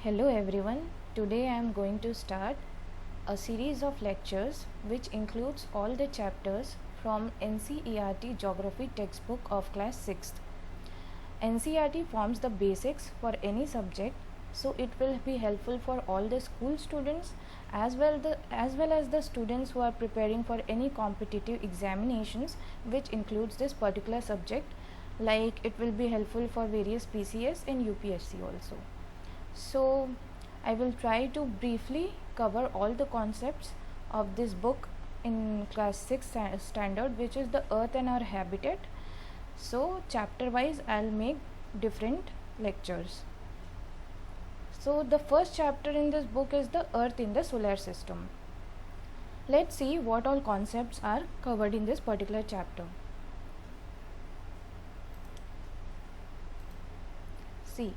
Hello everyone. Today I am going to start a series of lectures which includes all the chapters from NCERT Geography textbook of class 6th. NCERT forms the basics for any subject, so it will be helpful for all the school students as well as the students who are preparing for any competitive examinations which includes this particular subject, like it will be helpful for various PCS and UPSC also. So I will try to briefly cover all the concepts of this book in class 6 standard, which is the earth and our habitat. So chapter wise I'll make different lectures. So the first chapter in this book is the earth in the solar system. Let's see what all concepts are covered in this particular chapter. See,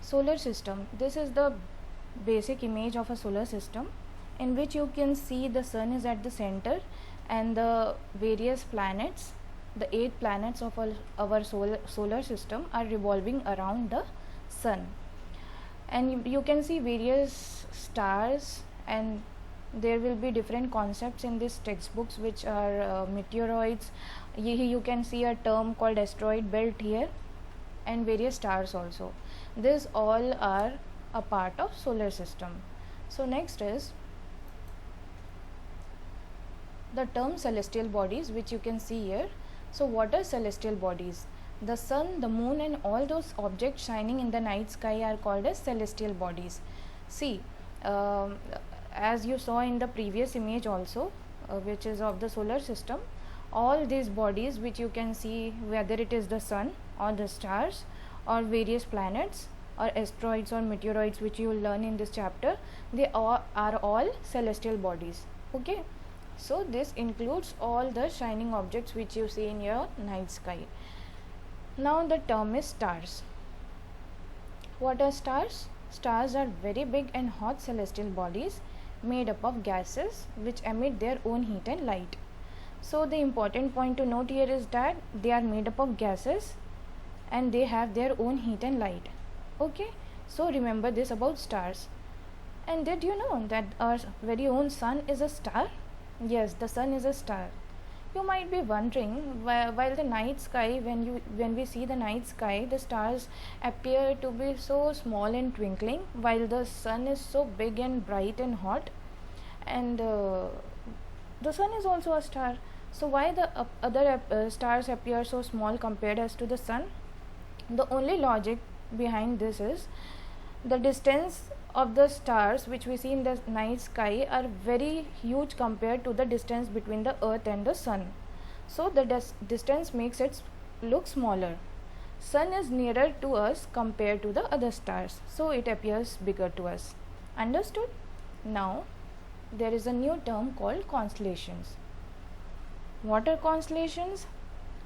solar system. This is the basic image of a solar system in which you can see the sun is at the center and the various planets, the 8 planets of our solar system are revolving around the sun, and you can see various stars, and there will be different concepts in these textbooks which are meteoroids. You can see a term called asteroid belt here, and various stars also. These all are a part of solar system. So next is the term celestial bodies, which you can see here. So what are celestial bodies? The sun, the moon and all those objects shining in the night sky are called as celestial bodies. See, as you saw in the previous image also, which is of the solar system, all these bodies which you can see, whether it is the sun or the stars or various planets or asteroids or meteoroids, which you will learn in this chapter, they are all celestial bodies. Okay, so this includes all the shining objects which you see in your night sky. Now the term is stars. What are stars? Stars are very big and hot celestial bodies made up of gases which emit their own heat and light. So the important point to note here is that they are made up of gases and they have their own heat and light. Okay, so remember this about stars. And did you know that our very own sun is a star? Yes, the sun is a star. You might be wondering, while the night sky, when we see the night sky, the stars appear to be so small and twinkling, while the sun is so big and bright and hot, and the sun is also a star. So why the other stars appear so small compared as to the sun? The only logic behind this is the distance of the stars which we see in the night sky are very huge compared to the distance between the earth and the sun. So the distance makes it look smaller. Sun is nearer to us compared to the other stars, so it appears bigger to us. Understood? Now there is a new term called constellations. What are constellations?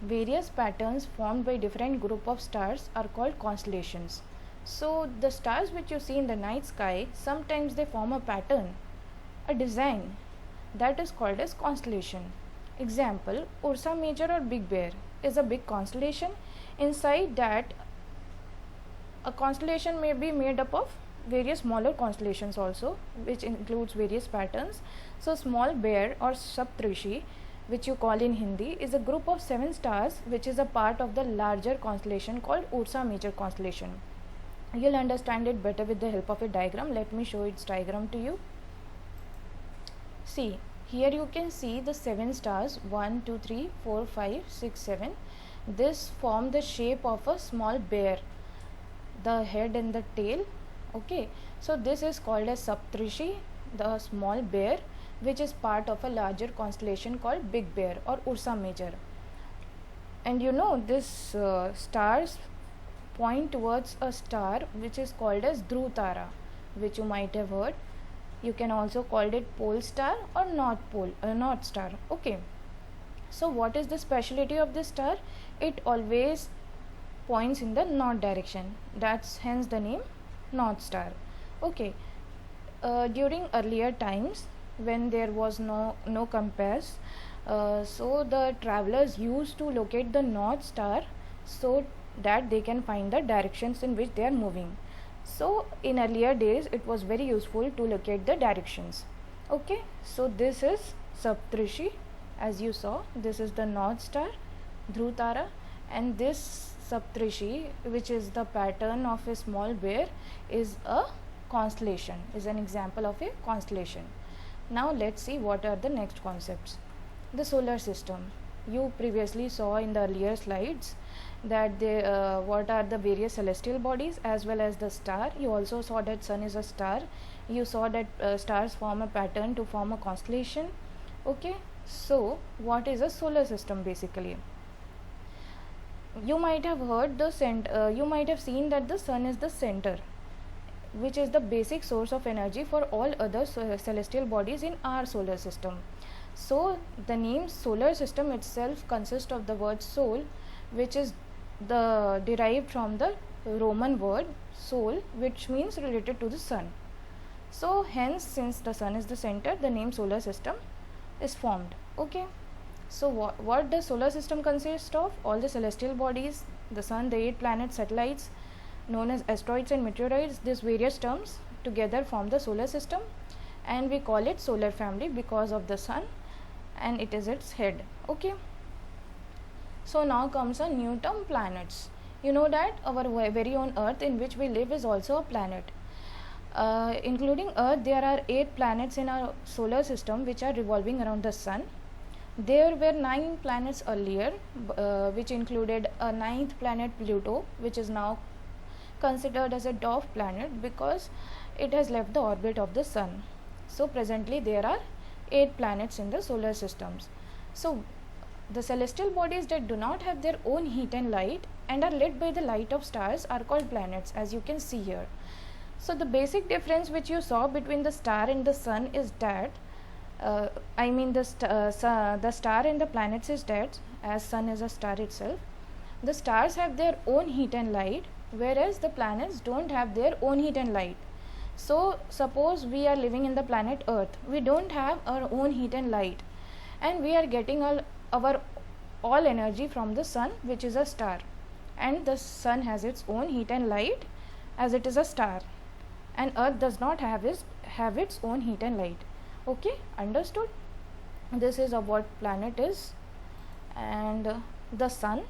Various patterns formed by different group of stars are called constellations. So the stars which you see in the night sky, sometimes they form a pattern, a design, that is called as constellation. Example, Ursa Major or Big Bear is a big constellation. Inside that, a constellation may be made up of various smaller constellations also, which includes various patterns. So Small Bear or Saptarishi, which you call in Hindi, is a group of 7 stars which is a part of the larger constellation called Ursa Major constellation. You'll understand it better with the help of a diagram. Let me show its diagram to you. See, here you can see the 7 stars, 1, 2, 3, 4, 5, 6, 7. This form the shape of a small bear, the head and the tail. Okay, so this is called as Saptarishi, the small bear, which is part of a larger constellation called Big Bear or Ursa Major. And you know, this stars point towards a star which is called as Dhruv Tara, which you might have heard. You can also call it pole star or north star. Okay, so what is the speciality of this star? It always points in the north direction. That's hence the name North Star. Okay, during earlier times when there was no compass, so the travelers used to locate the North Star so that they can find the directions in which they are moving. So in earlier days it was very useful to locate the directions. Okay, so this is Saptrishi. As you saw, this is the North Star, Dhruv Tara, and this Saptrishi, which is the pattern of a small bear, is a constellation, is an example of a constellation. Now let's see what are the next concepts. The solar system. You previously saw in the earlier slides that what are the various celestial bodies as well as the star. You also saw that sun is a star. You saw that stars form a pattern to form a constellation. Okay, so what is a solar system basically? You might have heard you might have seen that the sun is the center, which is the basic source of energy for all other celestial bodies in our solar system. So the name solar system itself consists of the word sol, which is derived from the Roman word sol, which means related to the sun. So hence, since the sun is the center, the name solar system is formed. Okay, so what does solar system consist of? All the celestial bodies, the sun, the 8 planets, satellites known as asteroids and meteoroids. These various terms together form the solar system, and we call it solar family because of the sun, and it is its head. Okay, so now comes a new term, planets. You know that our very own earth in which we live is also a planet. Including earth, there are 8 planets in our solar system which are revolving around the sun. There were 9 planets earlier, which included a 9th planet, Pluto, which is now considered as a dwarf planet because it has left the orbit of the sun. So presently there are 8 planets in the solar systems. So the celestial bodies that do not have their own heat and light and are lit by the light of stars are called planets, as you can see here. So the basic difference which you saw between the star and the sun is that the star and the planets is that, as sun is a star itself, the stars have their own heat and light, whereas the planets don't have their own heat and light. So suppose we are living in the planet Earth, we don't have our own heat and light, and we are getting our all energy from the sun, which is a star, and the sun has its own heat and light as it is a star, and Earth does not have its own heat and light. Okay, understood? This is what planet is. And the sun,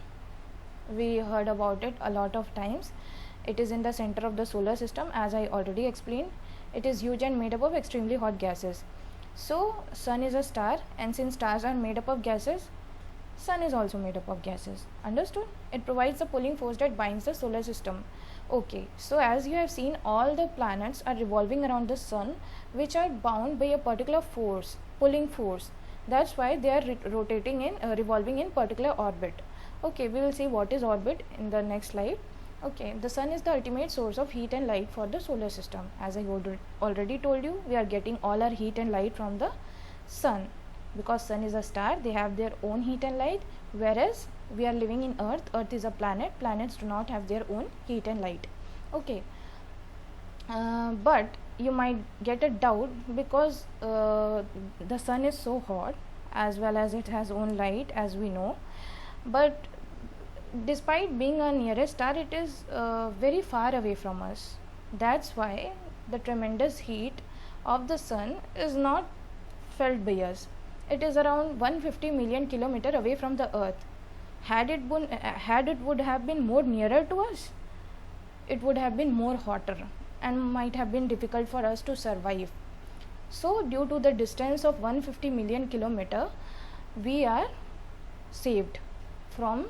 we heard about it a lot of times. It is in the center of the solar system, as I already explained. It is huge and made up of extremely hot gases. So sun is a star, and since stars are made up of gases, sun is also made up of gases. Understood? It provides the pulling force that binds the solar system. Okay, so as you have seen, all the planets are revolving around the sun, which are bound by a particular force, pulling force. That's why they are revolving in particular orbit. Okay, we will see what is orbit in the next slide. Okay, the sun is the ultimate source of heat and light for the solar system. As I already told you, we are getting all our heat and light from the sun. Because sun is a star, they have their own heat and light, whereas we are living in Earth. Earth is a planet. Planets do not have their own heat and light. Okay, but you might get a doubt because the sun is so hot, as well as it has own light, as we know. But despite being a nearest star, it is very far away from us. That's why the tremendous heat of the sun is not felt by us. It is around 150 million kilometers away from the Earth. Had it would have been more nearer to us, it would have been more hotter and might have been difficult for us to survive. So due to the distance of 150 million kilometers, we are saved from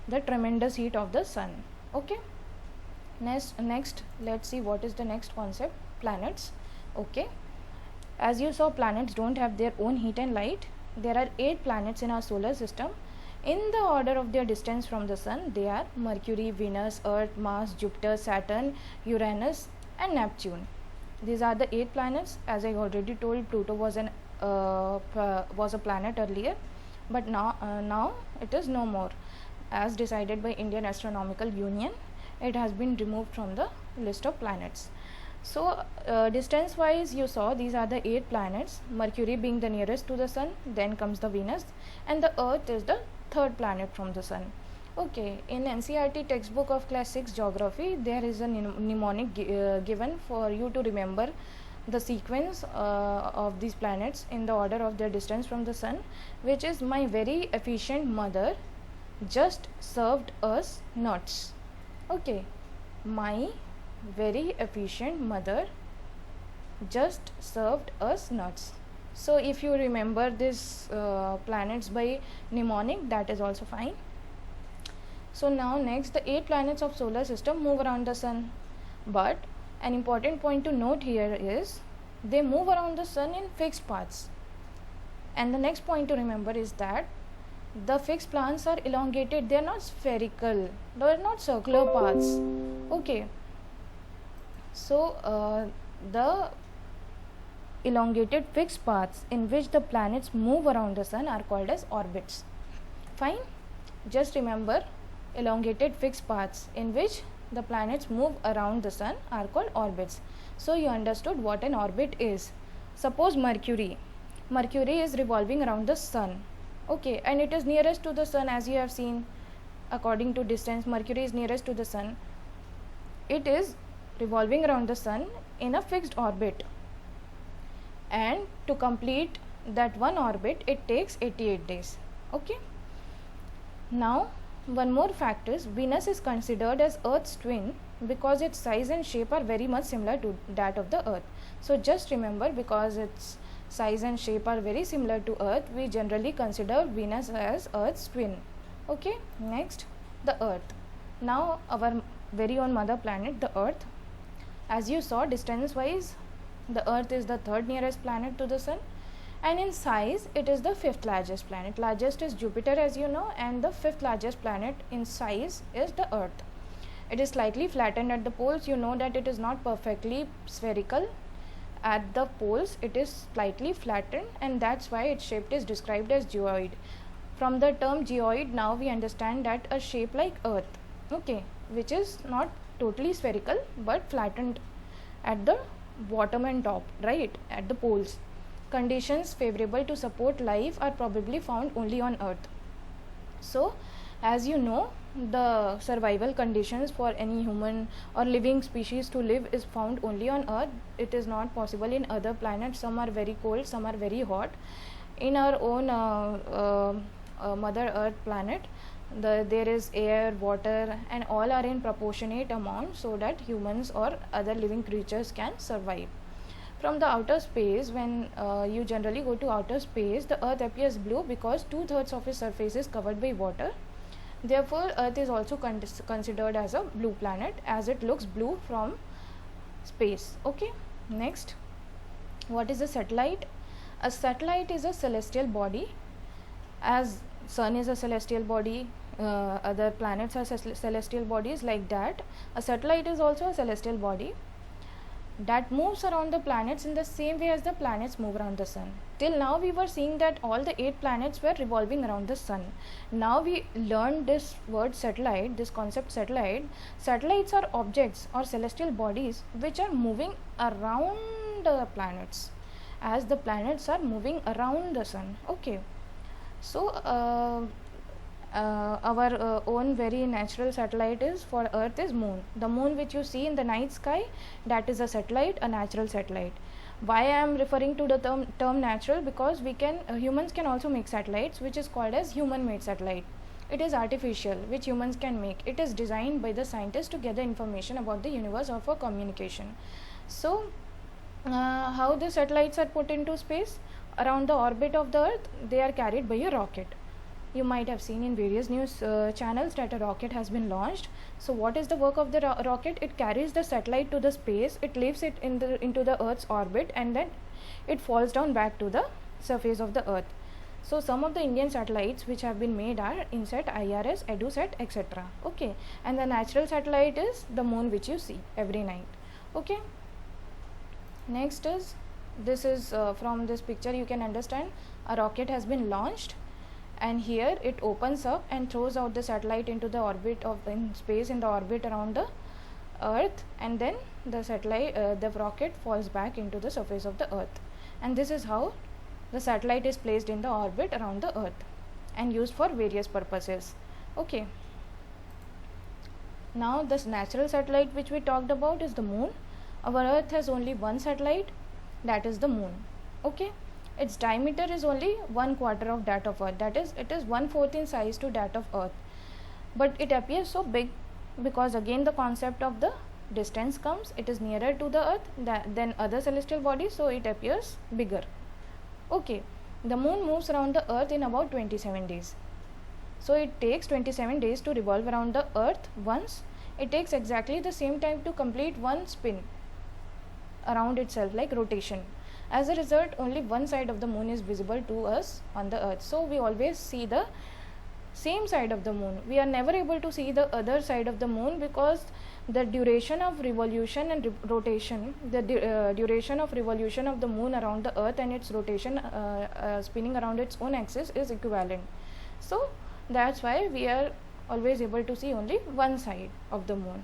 the tremendous heat of the sun. Okay, next let's see what is the next concept, planets. Okay, as you saw, planets don't have their own heat and light. There are 8 planets in our solar system. In the order of their distance from the sun, they are Mercury, Venus, Earth, Mars, Jupiter, Saturn, Uranus and Neptune. These are the 8 planets. As I already told, Pluto was a planet earlier, but now it is no more. As decided by Indian Astronomical Union, it has been removed from the list of planets. So distance wise, you saw these are the 8 planets, Mercury being the nearest to the sun, then comes the Venus, and the Earth is the third planet from the sun. Okay, in NCERT textbook of class 6 geography, there is a mnemonic given for you to remember the sequence of these planets in the order of their distance from the sun, which is my very efficient mother just served us nuts. Okay, my very efficient mother just served us nuts. So if you remember this planets by mnemonic, that is also fine. So now next, the 8 planets of solar system move around the sun, but an important point to note here is they move around the sun in fixed paths. And the next point to remember is that the fixed paths are elongated, they are not spherical, they are not circular paths. Okay, so the elongated fixed paths in which the planets move around the sun are called as orbits. Fine, just remember, elongated fixed paths in which the planets move around the sun are called orbits. So you understood what an orbit is. Suppose Mercury is revolving around the sun. Okay, and it is nearest to the sun, as you have seen. According to distance, Mercury is nearest to the sun. It is revolving around the sun in a fixed orbit, and to complete that one orbit it takes 88 days. Okay, now one more fact is Venus is considered as Earth's twin because its size and shape are very much similar to that of the Earth. So just remember, because its size and shape are very similar to Earth, we generally consider Venus as Earth's twin. Okay, next, the Earth. Now our very own mother planet, the Earth. As you saw, distance wise, the Earth is the third nearest planet to the sun, and in size it is the fifth largest planet. Largest is Jupiter, as you know, and the fifth largest planet in size is the Earth. It is slightly flattened at the poles. You know that it is not perfectly spherical. At the poles it is slightly flattened, and that's why its shape is described as geoid. From the term geoid, now we understand that a shape like Earth, okay, which is not totally spherical but flattened at the bottom and top, right, at the poles. Conditions favorable to support life are probably found only on Earth. So as you know, the survival conditions for any human or living species to live is found only on Earth. It is not possible in other planets. Some are very cold, some are very hot. In our own Mother Earth planet, there is air, water, and all are in proportionate amount so that humans or other living creatures can survive. From the outer space, when you generally go to outer space, the Earth appears blue because 2/3 of its surface is covered by water. Therefore, Earth is also considered as a blue planet, as it looks blue from space. Okay, next, what is a satellite? A satellite is a celestial body. As Sun is a celestial body, other planets are celestial bodies, like that a satellite is also a celestial body that moves around the planets in the same way as the planets move around the sun. Till now we were seeing that all the 8 planets were revolving around the sun. Now we learned this word satellite, this concept satellite. Satellites are objects or celestial bodies which are moving around the planets as the planets are moving around the sun. Okay, so our own very natural satellite is for Earth is Moon. The moon which you see in the night sky, that is a satellite, a natural satellite. Why I am referring to the term natural? Because we can humans can also make satellites, which is called as human made satellite. It is artificial, which humans can make. It is designed by the scientists to gather information about the universe or for communication. So how the satellites are put into space? Around the orbit of the Earth, they are carried by a rocket. You might have seen in various news channels that a rocket has been launched. So what is the work of the rocket? It carries the satellite to the space, it leaves it into the Earth's orbit, and then it falls down back to the surface of the Earth. So some of the Indian satellites which have been made are INSAT, IRS, EduSat, etc. Okay, and the natural satellite is the moon which you see every night. Okay, next is, this is from this picture you can understand a rocket has been launched, and here it opens up and throws out the satellite into the orbit of in space, in the orbit around the Earth, and then the satellite the rocket falls back into the surface of the Earth, and this is how the satellite is placed in the orbit around the Earth and used for various purposes. Okay, Now this natural satellite which we talked about is the moon. Our earth has only one satellite, that is the moon. Okay, its diameter is only 1/4 of that of earth, that is it is 1/4 in size to that of earth, but it appears so big because again the concept of the distance comes. It is nearer to the earth than other celestial bodies, so it appears bigger. Okay, the moon moves around the earth in about 27 days. So it takes 27 days to revolve around the earth once. It takes exactly the same time to complete one spin around itself, like rotation. As a result, only one side of the moon is visible to us on the earth. So we always see the same side of the moon. We are never able to see the other side of the moon because the duration of revolution and rotation, the duration of revolution of the moon around the earth and its rotation spinning around its own axis is equivalent. So that's why we are always able to see only one side of the moon.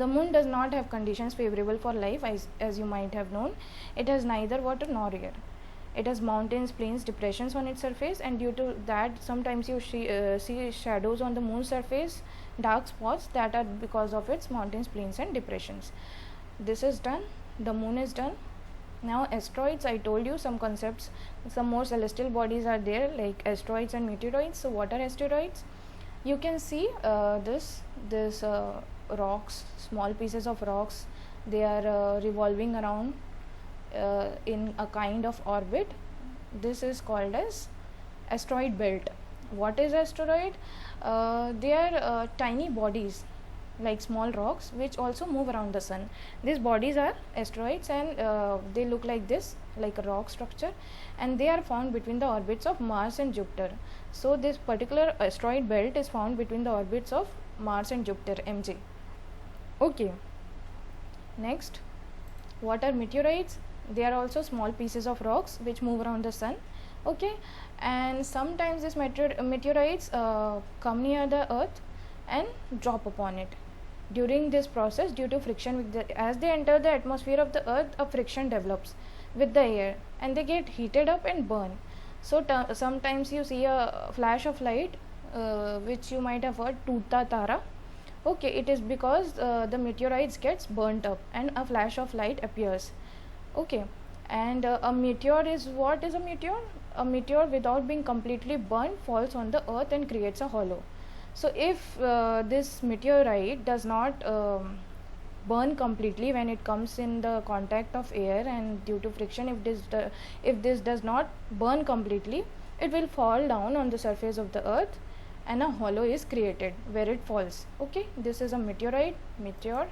The moon does not have conditions favorable for life, as you might have known. It has neither water nor air. It has mountains, plains, depressions on its surface, and due to that sometimes you see shadows on the moon's surface, dark spots that are because of its mountains, plains and depressions. This is done. The moon is done. Now asteroids, I told you some concepts, some more celestial bodies are there like asteroids and meteoroids. So what are asteroids? You can see this rocks, small pieces of rocks. They are revolving around in a kind of orbit. This is called as asteroid belt. What is asteroid? They are tiny bodies like small rocks which also move around the sun. These bodies are asteroids, and they look like this, like a rock structure, and they are found between the orbits of Mars and Jupiter. So this particular asteroid belt is found between the orbits of Mars and Jupiter, MJ. Okay, next, what are meteorites? They are also small pieces of rocks which move around the sun. Okay, and sometimes these meteorites come near the earth and drop upon it. During this process, due to friction with as they enter the atmosphere of the earth, a friction develops with the air and they get heated up and burn. So sometimes you see a flash of light, which you might have heard, Toota Tara. Okay, it is because the meteorites gets burnt up and a flash of light appears. Okay, and a meteor is, what is a meteor? A meteor without being completely burnt falls on the earth and creates a hollow. So if this meteorite does not burn completely when it comes in the contact of air, and due to friction, if this does not burn completely, it will fall down on the surface of the earth and a hollow is created where it falls. Okay, this is a meteorite, meteor.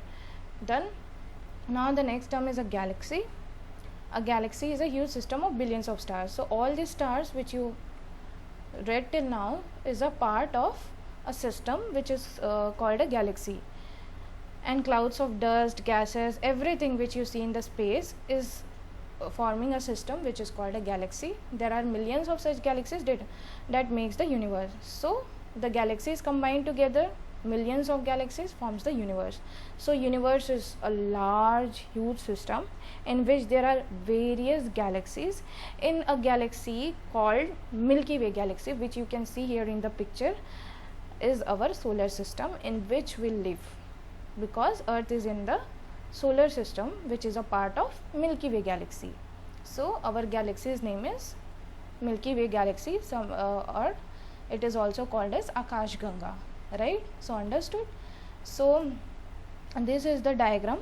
Done. Now the next term is a galaxy. A galaxy is a huge system of billions of stars. So all these stars which you read till now is a part of a system which is called a galaxy, and clouds of dust, gases, everything which you see in the space is forming a system which is called a galaxy. There are millions of such galaxies that makes the universe. So the galaxies combined together, millions of galaxies, forms the universe. So universe is a large, huge system in which there are various galaxies. In a galaxy called Milky Way galaxy, which you can see here in the picture, is our solar system in which we live, because Earth is in the solar system which is a part of Milky Way galaxy. So our galaxy's name is Milky Way galaxy, or it is also called as Akash Ganga, right? So understood. So this is the diagram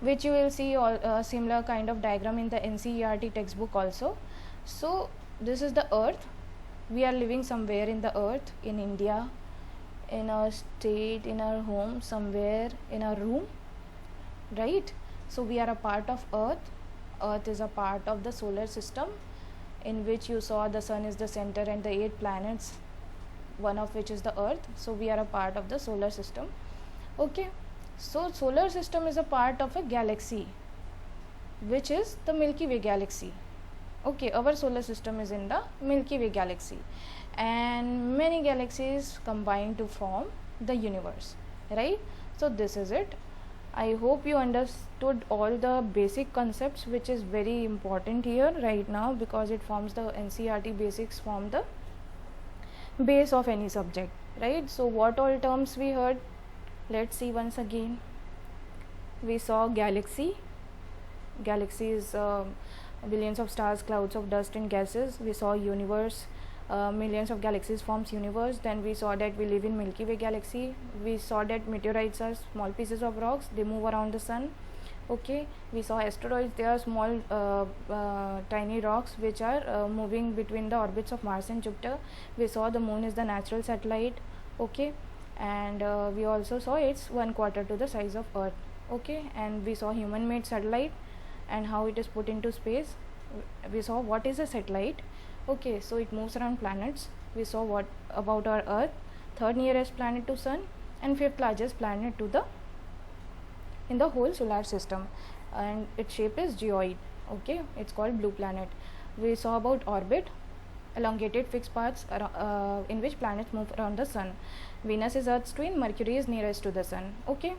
which you will see similar kind of diagram in the NCERT textbook also. So this is the Earth. We are living somewhere in the Earth, in India, in our state, in our home, somewhere in our room, right? So we are a part of Earth. Earth is a part of the solar system in which you saw the sun is the center and the 8 planets, one of which is the Earth. So we are a part of the solar system. Okay, so solar system is a part of a galaxy which is the Milky Way galaxy. Okay, our solar system is in the Milky Way galaxy, and many galaxies combine to form the universe, right? So this is it. I hope you understood all the basic concepts, which is very important here right now, because it forms the NCERT basics, form the base of any subject, right? So what all terms we heard Let's see once again. We saw galaxy. Galaxy is billions of stars, clouds of dust and gases. We saw universe. Millions of galaxies forms universe. Then we saw that we live in Milky Way galaxy. We saw that meteorites are small pieces of rocks, they move around the sun. Okay, we saw asteroids, they are small tiny rocks which are moving between the orbits of Mars and Jupiter. We saw the moon is the natural satellite. Okay, and we also saw it's 1/4 to the size of Earth. Okay, and we saw human made satellite and how it is put into space. We saw what is a satellite. Okay, so it moves around planets. We saw what about our Earth, third nearest planet to sun and fifth largest planet to the in the whole solar system, and its shape is geoid. Okay, it's called blue planet. We saw about orbit, elongated fixed paths in which planets move around the sun. Venus is Earth's twin, Mercury is nearest to the sun. Okay,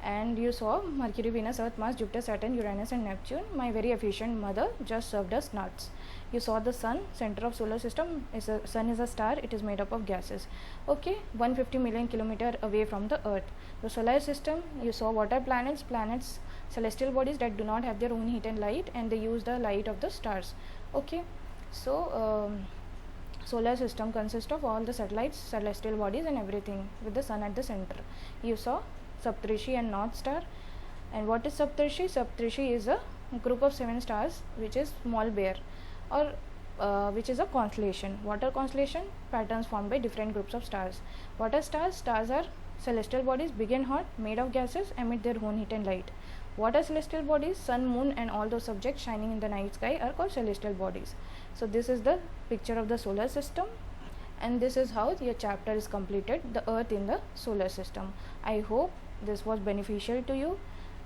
and you saw Mercury, Venus, Earth, Mars, Jupiter, Saturn, Uranus and Neptune. My very efficient mother just served us nuts. You saw the sun, center of solar system. Sun is a star, it is made up of gases. Okay, 150 million kilometer away from the Earth. The solar system, you saw what are planets. Planets, celestial bodies that do not have their own heat and light, and they use the light of the stars. Okay, so solar system consists of all the satellites, celestial bodies and everything with the sun at the center. You saw Saptarishi and North Star. And what is Saptarishi? Saptarishi is a group of 7 stars which is small bear, or which is a constellation. What are constellation? Patterns formed by different groups of stars. What are stars? Stars are celestial bodies, big and hot, made of gases, emit their own heat and light. What are celestial bodies? Sun, moon and all those objects shining in the night sky are called celestial bodies. So this is the picture of the solar system, and this is how your chapter is completed, the Earth in the solar system. I hope this was beneficial to you.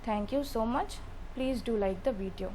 Thank you so much. Please do like the video.